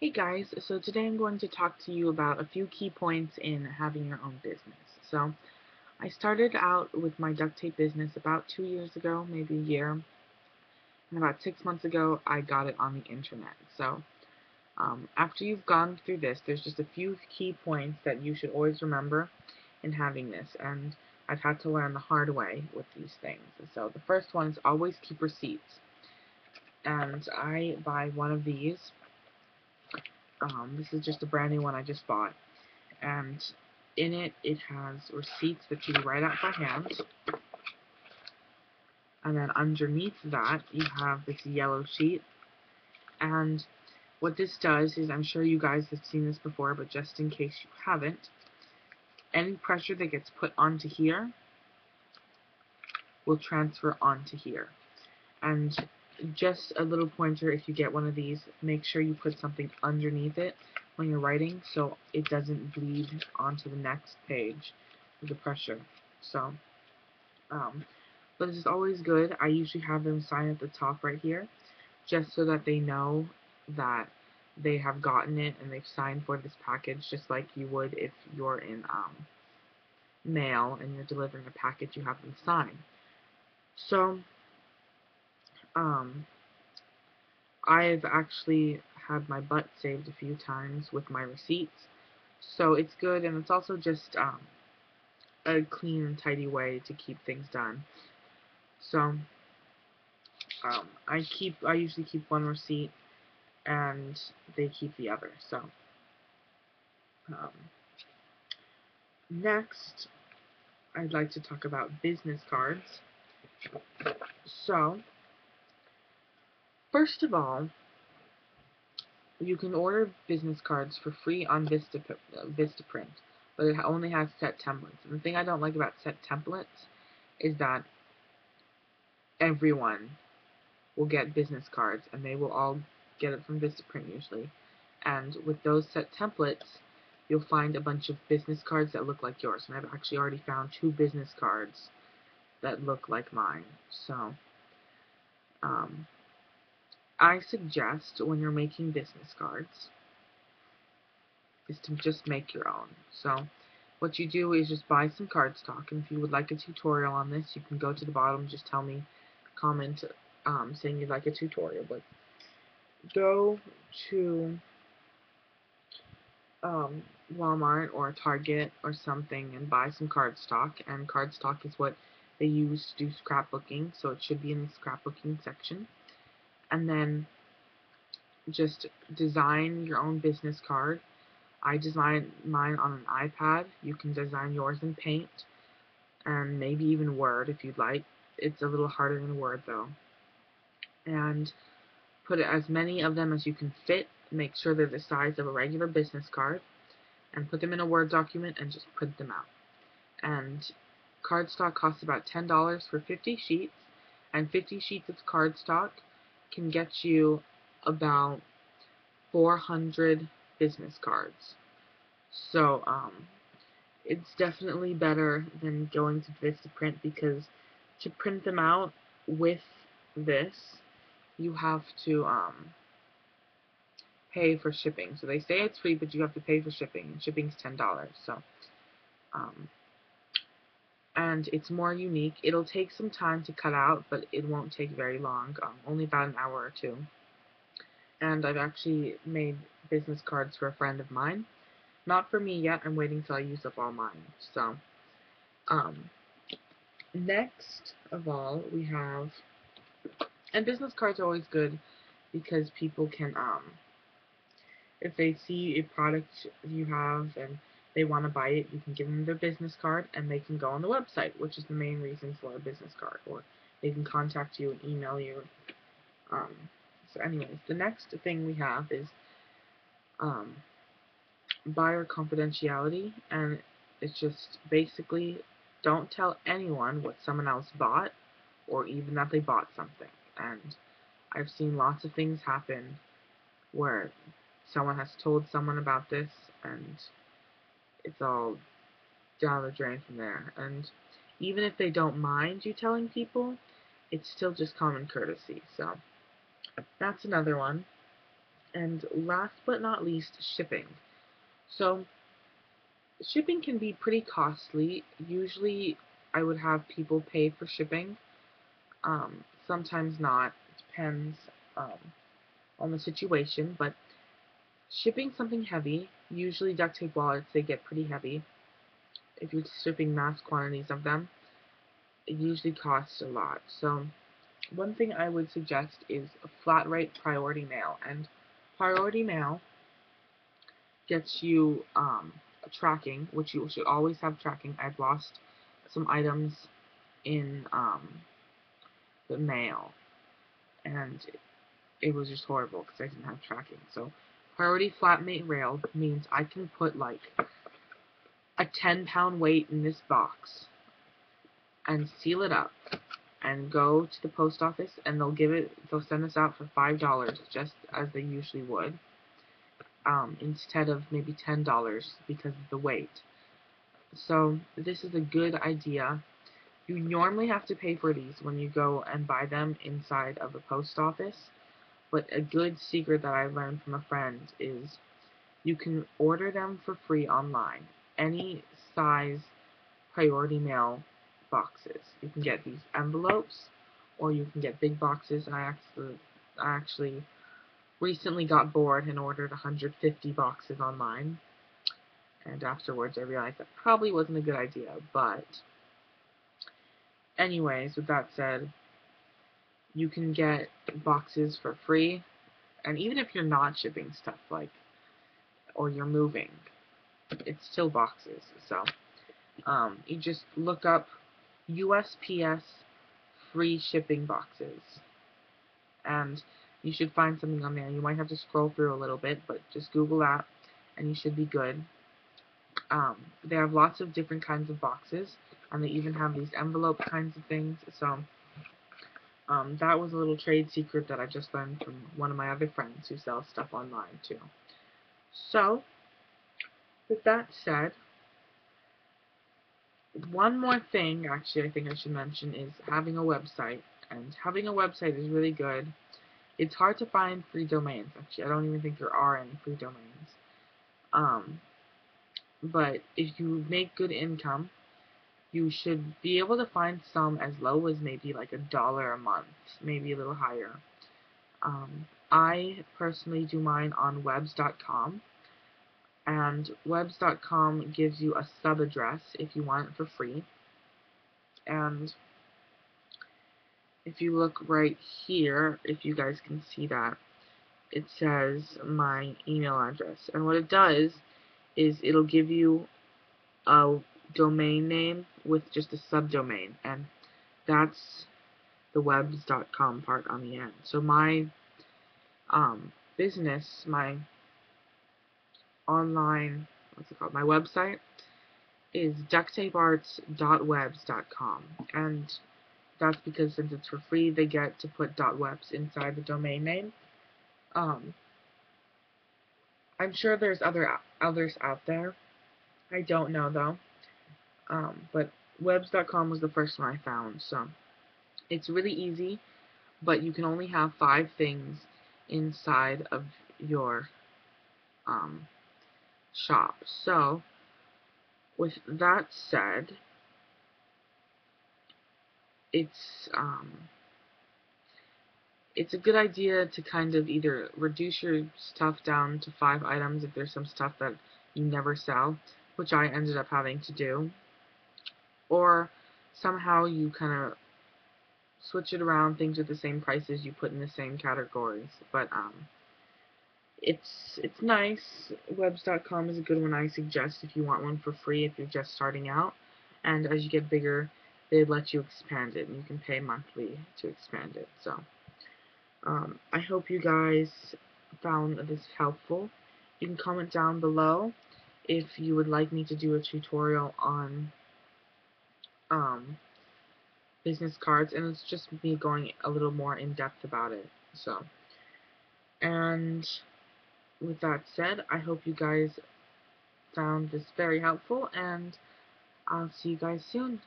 Hey guys, so today I'm going to talk to you about a few key points in having your own business. So, I started out with my duct tape business about 2 years ago, maybe a year, and about 6 months ago I got it on the internet. So, after you've gone through this, there's just a few key points that you should always remember in having this, and I've had to learn the hard way with these things. So, the first one is always keep receipts, and I buy one of these. This is just a brand new one I just bought. And in it, it has receipts that you write out by hand. And then underneath that, you have this yellow sheet. And what this does is, I'm sure you guys have seen this before, but just in case you haven't, any pressure that gets put onto here will transfer onto here. And just a little pointer, if you get one of these, make sure you put something underneath it when you're writing so it doesn't bleed onto the next page with the pressure. So, but it's always good. I usually have them sign at the top right here, just so that they know that they have gotten it and they've signed for this package, just like you would if you're in mail and you're delivering a package, you have them sign. So, um, I've actually had my butt saved a few times with my receipts, so it's good, and it's also just a clean and tidy way to keep things done. So, I usually keep one receipt and they keep the other. So, um, next, I'd like to talk about business cards. So, first of all, you can order business cards for free on Vistaprint, but it only has set templates. And the thing I don't like about set templates is that everyone will get business cards, and they will all get it from Vistaprint usually. And with those set templates, you'll find a bunch of business cards that look like yours. And I've actually already found 2 business cards that look like mine. So, um, I suggest when you're making business cards is to just make your own. So, what you do is just buy some cardstock, and if you would like a tutorial on this, you can go to the bottom, just tell me, comment, saying you'd like a tutorial. But go to Walmart or Target or something and buy some cardstock, and cardstock is what they use to do scrapbooking, so it should be in the scrapbooking section. And then just design your own business card. I designed mine on an iPad. You can design yours in Paint and maybe even Word if you'd like. It's a little harder than Word though. And put as many of them as you can fit. Make sure they're the size of a regular business card, and put them in a Word document and just print them out. And cardstock costs about $10 for 50 sheets, and 50 sheets of cardstock can get you about 400 business cards. So, it's definitely better than going to Vistaprint, because to print them out with this, you have to pay for shipping. So they say it's free, but you have to pay for shipping, and shipping's $10. So, um, and it's more unique. It'll take some time to cut out, but it won't take very long, only about an hour or two. And I've actually made business cards for a friend of mine. Not for me yet. I'm waiting till I use up all mine. So, um, next of all, we have, and business cards are always good because people can, if they see a product you have and they want to buy it, you can give them their business card and they can go on the website, which is the main reason for a business card, or they can contact you and email you. Um, so, anyways, the next thing we have is um, buyer confidentiality, and it's just basically don't tell anyone what someone else bought or even that they bought something. And I've seen lots of things happen where someone has told someone about this and it's all down the drain from there. And even if they don't mind you telling people, it's still just common courtesy. So that's another one. And last but not least, shipping. So shipping can be pretty costly. Usually I would have people pay for shipping. Sometimes not. It depends on the situation, but shipping something heavy, usually duct tape wallets, they get pretty heavy. If you're shipping mass quantities of them, it usually costs a lot. So one thing I would suggest is a flat rate priority mail. And priority mail gets you tracking, which you should always have tracking. I've lost some items in the mail, and it was just horrible because I didn't have tracking. So priority flatmate rail means I can put like a 10-pound weight in this box and seal it up and go to the post office, and they'll send this out for $5 just as they usually would, instead of maybe $10 because of the weight. So this is a good idea. You normally have to pay for these when you go and buy them inside of a post office, but a good secret that I learned from a friend is you can order them for free online. Any size priority mail boxes. You can get these envelopes, or you can get big boxes. And I actually recently got bored and ordered 150 boxes online. And afterwards I realized that probably wasn't a good idea. But anyways, with that said, you can get boxes for free. And even if you're not shipping stuff, like, or you're moving, it's still boxes. So you just look up USPS free shipping boxes, and you should find something on there. You might have to scroll through a little bit, but just Google that, and you should be good. They have lots of different kinds of boxes, and they even have these envelope kinds of things. So that was a little trade secret that I just learned from one of my other friends who sells stuff online too. So, with that said, one more thing, actually, I think I should mention is having a website. And having a website is really good. It's hard to find free domains, actually. I don't even think there are any free domains. But if you make good income, you should be able to find some as low as maybe like $1 a month, maybe a little higher. I personally do mine on webs.com. And webs.com gives you a sub address if you want it for free. And if you look right here, if you guys can see that, it says my email address. And what it does is it'll give you a domain name with just a subdomain, and that's the webs.com part on the end. So my business, my online, what's it called, my website is ducttapearts.webs.com, and that's because since it's for free, they get to put .webs inside the domain name. I'm sure there's others out there. I don't know though. But webs.com was the first one I found, so it's really easy, but you can only have 5 things inside of your shop. So with that said, it's a good idea to kind of either reduce your stuff down to 5 items if there's some stuff that you never sell, which I ended up having to do, or somehow you kind of switch it around, things are the same prices you put in the same categories. But it's nice. Webs.com is a good one I suggest if you want one for free if you're just starting out. And as you get bigger, they let you expand it, and you can pay monthly to expand it. So I hope you guys found this helpful. You can comment down below if you would like me to do a tutorial on business cards, and it's just me going a little more in depth about it. So, and with that said, I hope you guys found this very helpful, and I'll see you guys soon.